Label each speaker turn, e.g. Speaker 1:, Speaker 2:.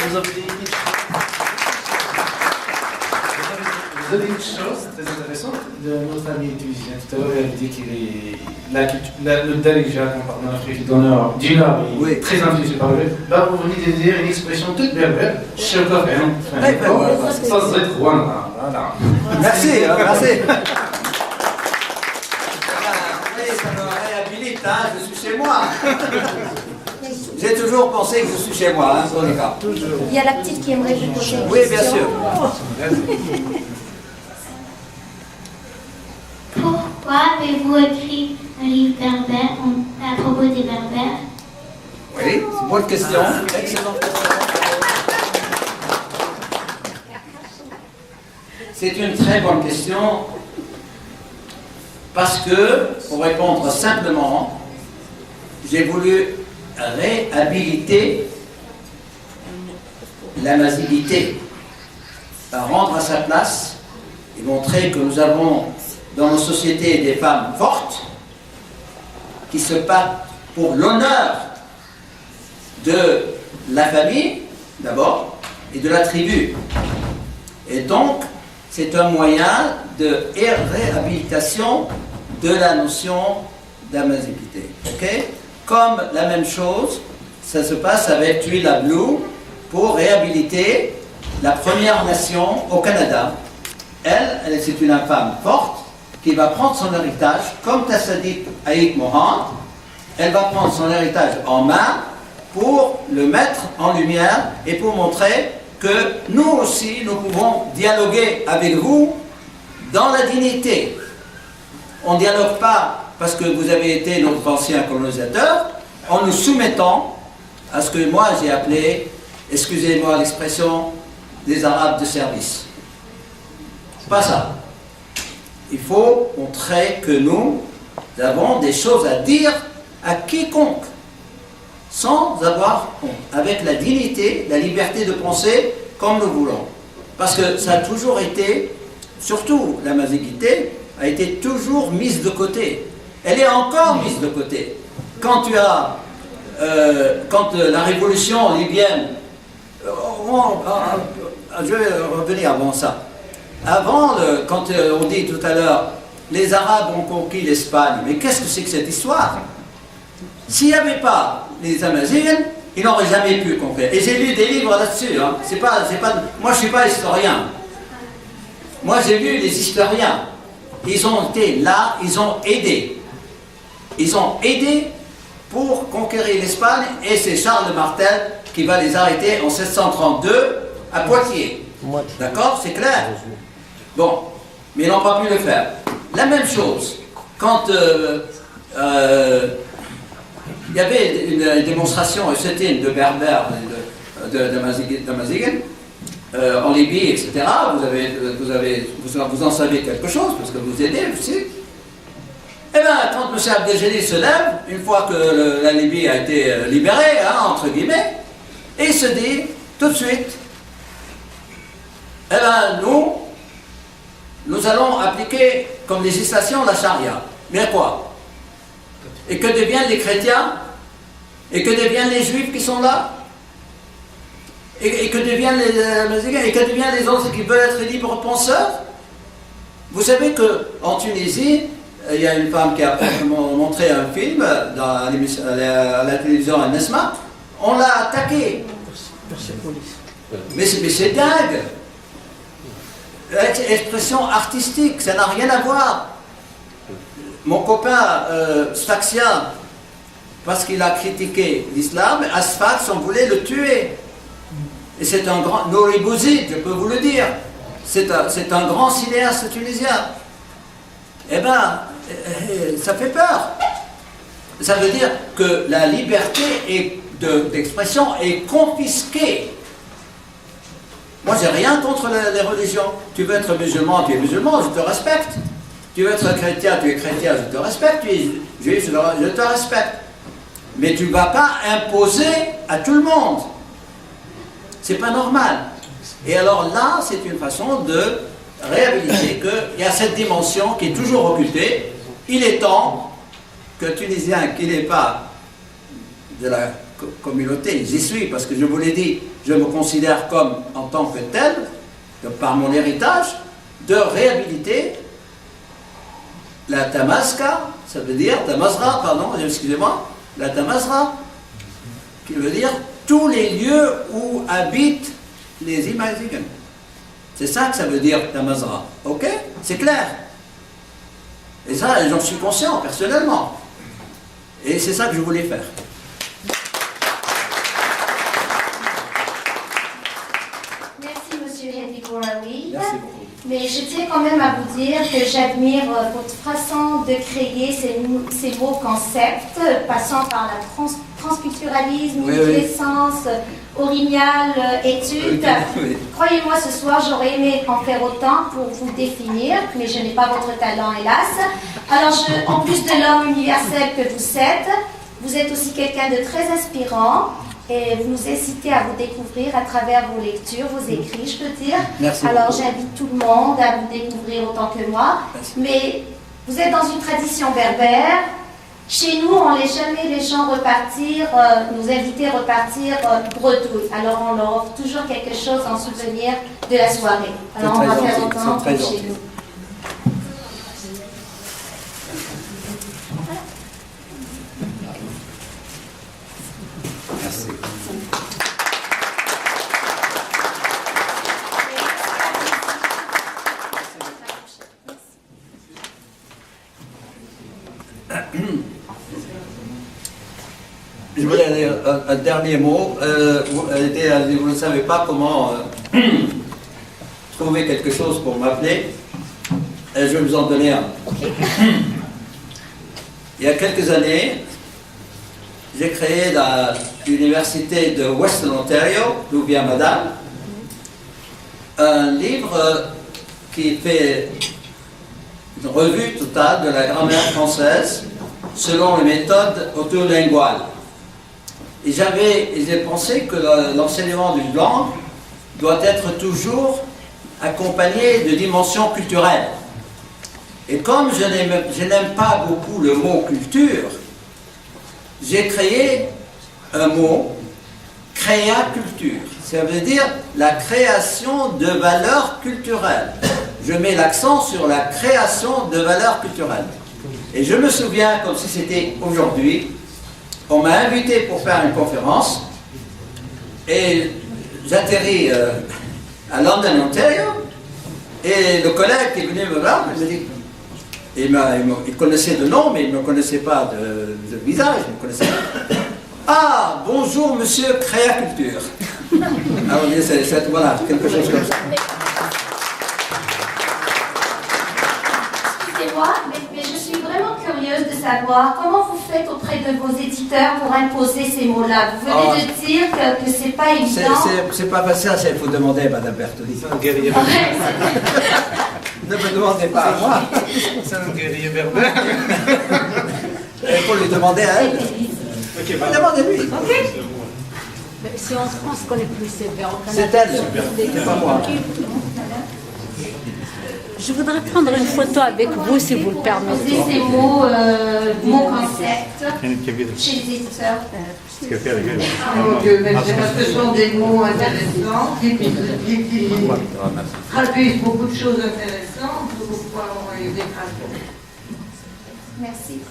Speaker 1: vous avez une chose très intéressante de notre ami tunisien. Tout à l'heure, il a dit qu'il est le dirigeant en Afrique d'honneur, Dina, est très intéressé par lui. Là, vous venez de dire une expression toute berbère, chef d'affaires. Ça, c'est être voilà.
Speaker 2: Merci, merci. Ça me réhabilite, hein, je suis chez moi. J'ai toujours pensé que je suis chez moi, hein, dans les cas.
Speaker 3: Il y a la petite qui aimerait vous poser une question.
Speaker 2: Oui, bien sûr.
Speaker 4: Pourquoi avez-vous écrit un livre berbère à propos des berbères?
Speaker 2: Oui, bonne question. Excellente question. C'est une très bonne question. Parce que, pour répondre simplement, j'ai voulu réhabiliter l'amazigité, rendre à sa place et montrer que nous avons dans nos sociétés des femmes fortes qui se battent pour l'honneur de la famille, d'abord, et de la tribu. Et donc, c'est un moyen de réhabilitation de la notion d'amazigité. Okay? Comme la même chose, ça se passe avec Tuila Blue pour réhabiliter la Première Nation au Canada. Elle c'est une femme forte qui va prendre son héritage, comme Tassadit Aïk Mohand, elle va prendre son héritage en main pour le mettre en lumière et pour montrer que nous aussi, nous pouvons dialoguer avec vous dans la dignité. On ne dialogue pas parce que vous avez été notre ancien colonisateur, en nous soumettant à ce que moi j'ai appelé, excusez-moi l'expression, des Arabes de service. C'est pas ça. Il faut montrer que nous avons des choses à dire à quiconque, sans avoir honte, avec la dignité, la liberté de penser comme nous voulons. Parce que ça a toujours été, surtout la mazigité, a été toujours mise de côté. Elle est encore mise de côté. Quand la révolution libyenne, je vais revenir avant ça. Avant, quand on dit tout à l'heure, les Arabes ont conquis l'Espagne, mais qu'est-ce que c'est que cette histoire? S'il n'y avait pas les Amazighs, ils n'auraient jamais pu conquérir. Et j'ai lu des livres là-dessus. Hein. Moi, je ne suis pas historien. Moi, j'ai lu les historiens. Ils ont été là, ils ont aidé. Ils ont aidé pour conquérir l'Espagne, et c'est Charles Martel qui va les arrêter en 1732 à Poitiers. D'accord? C'est clair? Bon, mais ils n'ont pas pu le faire. La même chose, quand il y avait une démonstration, c'était de berbères, d'Amazighen, en Libye, etc. Vous en savez quelque chose, parce que vous aidez aussi. Eh bien, quand M. Abdelgeni se lève, une fois que la Libye a été libérée, hein, entre guillemets, et il se dit, tout de suite, eh bien, nous allons appliquer comme législation la charia. Mais quoi? Et que deviennent les chrétiens? Et que deviennent les juifs qui sont là? Et que deviennent les autres qui veulent être libres penseurs? Vous savez qu'en Tunisie, il y a une femme qui a montré un film à la télévision à Nesma, on l'a attaqué. Mais c'est dingue. Expression artistique, ça n'a rien à voir. Mon copain Staxia, parce qu'il a critiqué l'islam, Asfax, on voulait le tuer. Et c'est un grand, Nouri Bouzid, je peux vous le dire, c'est un grand cinéaste tunisien. Eh bien, ça fait peur. Ça veut dire que la liberté d'expression est confisquée. Moi, j'ai rien contre les religions. Tu veux être musulman, tu es musulman, je te respecte. Tu veux être chrétien, tu es chrétien, je te respecte. Tu es juif, je te respecte. Mais tu ne vas pas imposer à tout le monde. C'est pas normal. Et alors là, c'est une façon de réhabiliter qu'il y a cette dimension qui est toujours occultée. Il est temps que Tunisien qui n'est pas de la communauté, j'y suis, parce que je vous l'ai dit, je me considère comme, en tant que tel, par mon héritage, de réhabiliter la Tamaska, ça veut dire, Tamazra, pardon, excusez-moi, la Tamazra, qui veut dire tous les lieux où habitent les Imazigans. C'est ça que ça veut dire Tamazra, ok? C'est clair. Et ça, j'en suis conscient, personnellement. Et c'est ça que je voulais faire.
Speaker 3: Merci, monsieur Hedwig Bouraoui.
Speaker 2: Merci beaucoup.
Speaker 3: Mais je tiens quand même à vous dire que j'admire votre façon de créer ces mots concepts, passant par la transculturalisme,
Speaker 2: Oui,
Speaker 3: naissance, orignal, étude.
Speaker 2: Oui.
Speaker 3: Croyez-moi, ce soir, j'aurais aimé en faire autant pour vous définir, mais je n'ai pas votre talent, hélas. Alors, en plus de l'homme universel que vous êtes aussi quelqu'un de très inspirant. Et vous nous incitez à vous découvrir à travers vos lectures, vos écrits, je peux dire.
Speaker 2: Merci
Speaker 3: Alors
Speaker 2: beaucoup.
Speaker 3: j'invite tout le monde à vous découvrir autant que moi.
Speaker 2: Merci.
Speaker 3: Mais vous êtes dans une tradition berbère. Chez nous, on ne laisse jamais les gens repartir, nous inviter à repartir bredouille. Alors on leur offre toujours quelque chose en souvenir de la soirée. Alors on va faire autant que chez nous.
Speaker 2: Merci. Je voulais dire un dernier mot. Vous ne savez pas comment trouver quelque chose pour m'appeler. Je vais vous en donner un. Il y a quelques années, j'ai créé l'université de Western Ontario, d'où vient Madame, un livre qui fait une revue totale de la grammaire française selon les méthodes autolinguales. Et j'ai pensé que l'enseignement d'une langue doit être toujours accompagné de dimensions culturelles. Et comme je n'aime pas beaucoup le mot culture, j'ai créé un mot, créaculture. Ça veut dire la création de valeurs culturelles. Je mets l'accent sur la création de valeurs culturelles. Et je me souviens, comme si c'était aujourd'hui, on m'a invité pour faire une conférence et j'atterris à London, Ontario, et le collègue qui est venu me voir, il me dit, il connaissait de nom, mais il ne me connaissait pas de visage, il me connaissait pas. Ah, bonjour monsieur Créaculture. Alors voilà, quelque chose comme ça.
Speaker 3: Excusez-moi, mais je suis vraiment curieuse de savoir comment vous faites auprès de vos éditeurs pour imposer ces mots-là. Vous venez de dire que c'est pas évident.
Speaker 2: C'est pas facile, il faut demander à Madame Bertoli.
Speaker 1: C'est un guerrier
Speaker 3: Ouais,
Speaker 2: Ne me demandez pas à moi,
Speaker 1: C'est un guerrier berbère.
Speaker 2: il faut lui demander à elle.
Speaker 1: Ok,
Speaker 2: Demandez-lui.
Speaker 5: Si en France qu'on est plus sévère, au
Speaker 2: C'est
Speaker 5: Canada,
Speaker 2: elle, c'est pas moi.
Speaker 5: je voudrais prendre une photo avec vous si vous le permettez.
Speaker 3: Imposer ces mots, mots concepts chez les éditeurs.
Speaker 6: Mon Dieu, mais parce que ce sont des mots intéressants qui traduisent beaucoup de choses intéressantes pour pouvoir envoyer des traductions.
Speaker 3: Merci.